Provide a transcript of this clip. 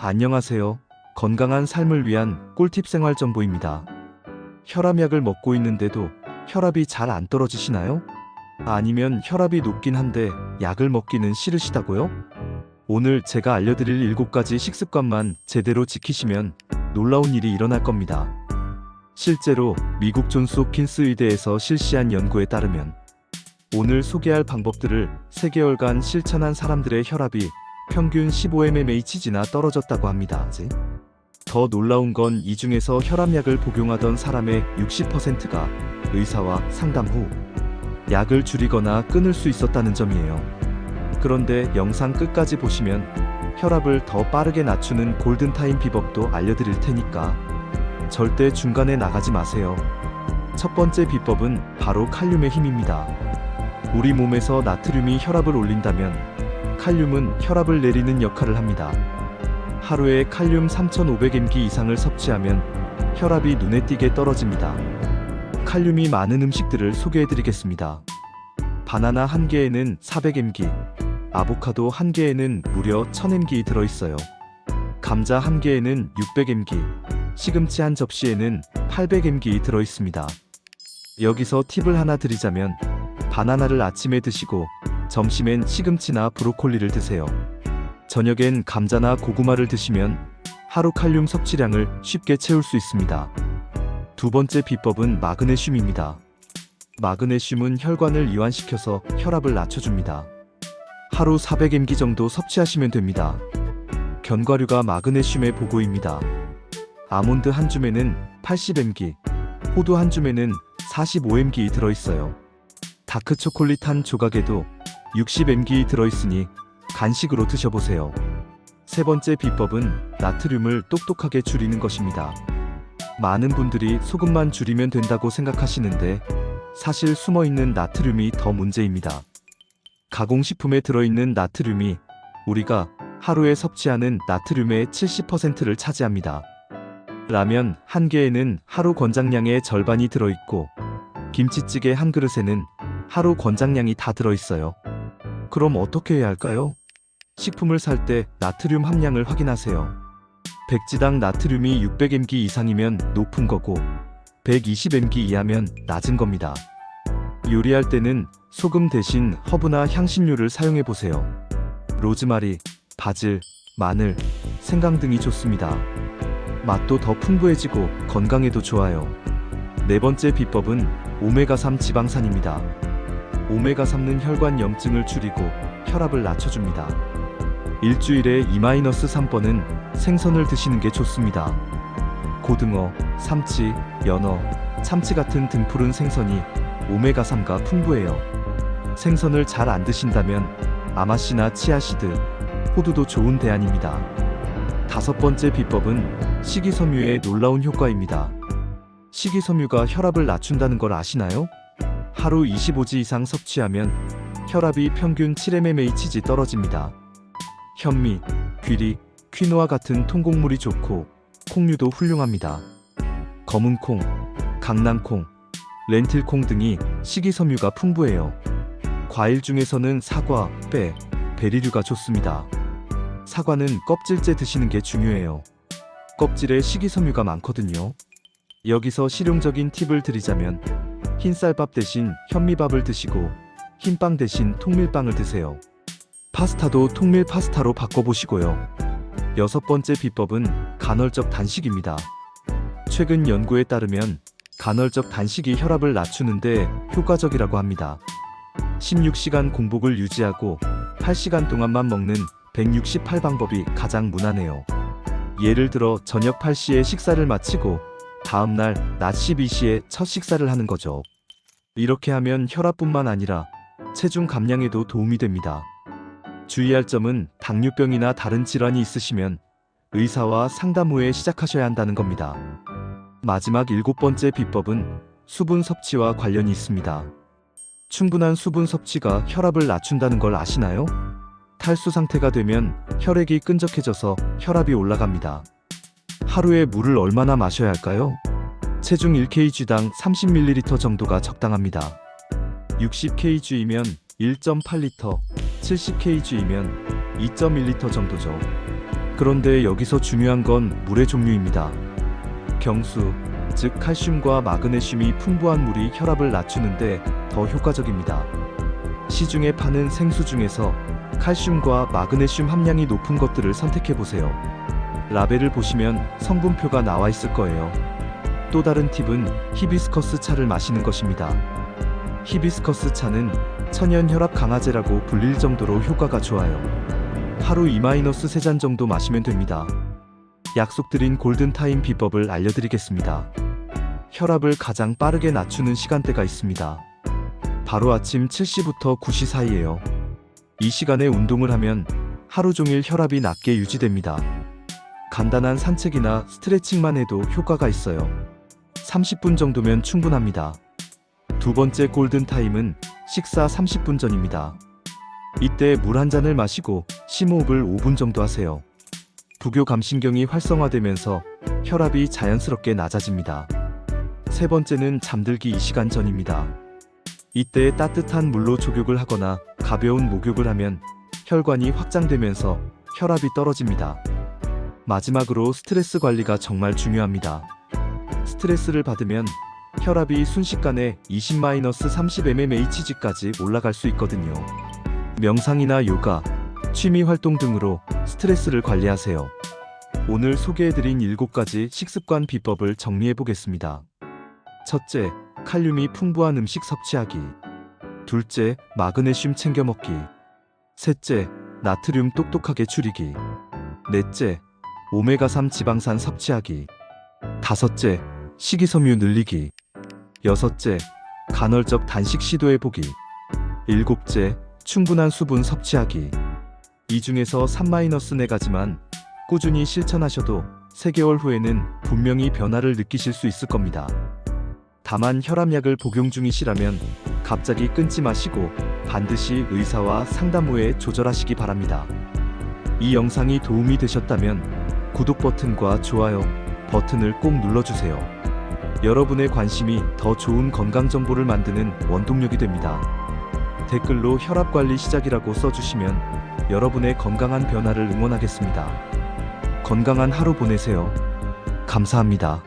안녕하세요. 건강한 삶을 위한 꿀팁 생활 정보입니다. 혈압약을 먹고 있는데도 혈압이 잘 안 떨어지시나요? 아니면 혈압이 높긴 한데 약을 먹기는 싫으시다고요? 오늘 제가 알려드릴 7가지 식습관만 제대로 지키시면 놀라운 일이 일어날 겁니다. 실제로 미국 존스 홉킨스 의대에서 실시한 연구에 따르면 오늘 소개할 방법들을 3개월간 실천한 사람들의 혈압이 평균 15mmHg나 떨어졌다고 합니다. 더 놀라운 건 이 중에서 혈압약을 복용하던 사람의 60%가 의사와 상담 후 약을 줄이거나 끊을 수 있었다는 점이에요. 그런데 영상 끝까지 보시면 혈압을 더 빠르게 낮추는 골든타임 비법도 알려드릴 테니까 절대 중간에 나가지 마세요. 첫 번째 비법은 바로 칼륨의 힘입니다. 우리 몸에서 나트륨이 혈압을 올린다면 칼륨은 혈압을 내리는 역할을 합니다. 하루에 칼륨 3500mg 이상을 섭취하면 혈압이 눈에 띄게 떨어집니다. 칼륨이 많은 음식들을 소개해드리겠습니다. 바나나 1개에는 400mg, 아보카도 1개에는 무려 1000mg 들어있어요. 감자 1개에는 600mg, 시금치 한 접시에는 800mg 들어있습니다. 여기서 팁을 하나 드리자면 바나나를 아침에 드시고 점심엔 시금치나 브로콜리를 드세요. 저녁엔 감자나 고구마를 드시면 하루 칼륨 섭취량을 쉽게 채울 수 있습니다. 두 번째 비법은 마그네슘입니다. 마그네슘은 혈관을 이완시켜서 혈압을 낮춰줍니다. 하루 400mg 정도 섭취하시면 됩니다. 견과류가 마그네슘의 보고입니다. 아몬드 한 줌에는 80mg, 호두 한 줌에는 45mg 들어있어요. 다크초콜릿 한 조각에도 60mg 들어있으니 간식으로 드셔보세요. 세 번째 비법은 나트륨을 똑똑하게 줄이는 것입니다. 많은 분들이 소금만 줄이면 된다고 생각하시는데 사실 숨어있는 나트륨이 더 문제입니다. 가공식품에 들어있는 나트륨이 우리가 하루에 섭취하는 나트륨의 70%를 차지합니다. 라면 한 개에는 하루 권장량의 절반이 들어있고 김치찌개 한 그릇에는 하루 권장량이 다 들어있어요. 그럼 어떻게 해야 할까요? 식품을 살 때 나트륨 함량을 확인하세요. 백지당 나트륨이 600mg 이상이면 높은 거고 120mg 이하면 낮은 겁니다. 요리할 때는 소금 대신 허브나 향신료를 사용해보세요. 로즈마리, 바질, 마늘, 생강 등이 좋습니다. 맛도 더 풍부해지고 건강에도 좋아요. 네 번째 비법은 오메가3 지방산입니다. 오메가3는 혈관 염증을 줄이고 혈압을 낮춰줍니다. 일주일에 2-3번은 생선을 드시는 게 좋습니다. 고등어, 삼치, 연어, 참치 같은 등푸른 생선이 오메가3가 풍부해요. 생선을 잘 안 드신다면 아마씨나 치아시드, 호두도 좋은 대안입니다. 다섯 번째 비법은 식이섬유의 놀라운 효과입니다. 식이섬유가 혈압을 낮춘다는 걸 아시나요? 하루 25g 이상 섭취하면 혈압이 평균 7mmHg 떨어집니다. 현미, 귀리, 퀴노아 같은 통곡물이 좋고 콩류도 훌륭합니다. 검은콩, 강낭콩, 렌틸콩 등이 식이섬유가 풍부해요. 과일 중에서는 사과, 빼, 베리류가 좋습니다. 사과는 껍질째 드시는 게 중요해요. 껍질에 식이섬유가 많거든요. 여기서 실용적인 팁을 드리자면 흰쌀밥 대신 현미밥을 드시고 흰빵 대신 통밀빵을 드세요. 파스타도 통밀 파스타로 바꿔보시고요. 여섯 번째 비법은 간헐적 단식입니다. 최근 연구에 따르면 간헐적 단식이 혈압을 낮추는데 효과적이라고 합니다. 16시간 공복을 유지하고 8시간 동안만 먹는 168방법이 가장 무난해요. 예를 들어 저녁 8시에 식사를 마치고 다음날 낮 12시에 첫 식사를 하는 거죠. 이렇게 하면 혈압뿐만 아니라 체중 감량에도 도움이 됩니다. 주의할 점은 당뇨병이나 다른 질환이 있으시면 의사와 상담 후에 시작하셔야 한다는 겁니다. 마지막 7번째 비법은 수분 섭취와 관련이 있습니다. 충분한 수분 섭취가 혈압을 낮춘다는 걸 아시나요? 탈수 상태가 되면 혈액이 끈적해져서 혈압이 올라갑니다. 하루에 물을 얼마나 마셔야 할까요? 체중 1kg당 30ml 정도가 적당합니다. 60kg이면 1.8L, 70kg이면 2.1L 정도죠. 그런데 여기서 중요한 건 물의 종류입니다. 경수, 즉 칼슘과 마그네슘이 풍부한 물이 혈압을 낮추는데 더 효과적입니다. 시중에 파는 생수 중에서 칼슘과 마그네슘 함량이 높은 것들을 선택해 보세요. 라벨을 보시면 성분표가 나와 있을 거예요. 또 다른 팁은 히비스커스 차를 마시는 것입니다. 히비스커스 차는 천연 혈압 강화제라고 불릴 정도로 효과가 좋아요. 하루 2-3잔 정도 마시면 됩니다. 약속드린 골든타임 비법을 알려드리겠습니다. 혈압을 가장 빠르게 낮추는 시간대가 있습니다. 바로 아침 7시부터 9시 사이예요. 이 시간에 운동을 하면 하루 종일 혈압이 낮게 유지됩니다. 간단한 산책이나 스트레칭만 해도 효과가 있어요. 30분 정도면 충분합니다. 두 번째 골든타임은 식사 30분 전입니다. 이때 물 한 잔을 마시고 심호흡을 5분 정도 하세요. 부교감신경이 활성화되면서 혈압이 자연스럽게 낮아집니다. 세 번째는 잠들기 2시간 전입니다. 이때 따뜻한 물로 족욕을 하거나 가벼운 목욕을 하면 혈관이 확장되면서 혈압이 떨어집니다. 마지막으로 스트레스 관리가 정말 중요합니다. 스트레스를 받으면 혈압이 순식간에 20-30 mmHg까지 올라갈 수 있거든요. 명상이나 요가, 취미 활동 등으로 스트레스를 관리하세요. 오늘 소개해드린 7가지 식습관 비법을 정리해 보겠습니다. 첫째, 칼륨이 풍부한 음식 섭취하기. 둘째, 마그네슘 챙겨 먹기. 셋째, 나트륨 똑똑하게 줄이기. 넷째, 오메가3 지방산 섭취하기. 다섯째, 식이섬유 늘리기. 여섯째, 간헐적 단식 시도해보기. 일곱째, 충분한 수분 섭취하기. 이 중에서 3-4가지만 꾸준히 실천하셔도 3개월 후에는 분명히 변화를 느끼실 수 있을 겁니다. 다만 혈압약을 복용 중이시라면 갑자기 끊지 마시고 반드시 의사와 상담 후에 조절하시기 바랍니다. 이 영상이 도움이 되셨다면 구독 버튼과 좋아요 버튼을 꼭 눌러주세요. 여러분의 관심이 더 좋은 건강 정보를 만드는 원동력이 됩니다. 댓글로 혈압 관리 시작이라고 써주시면 여러분의 건강한 변화를 응원하겠습니다. 건강한 하루 보내세요. 감사합니다.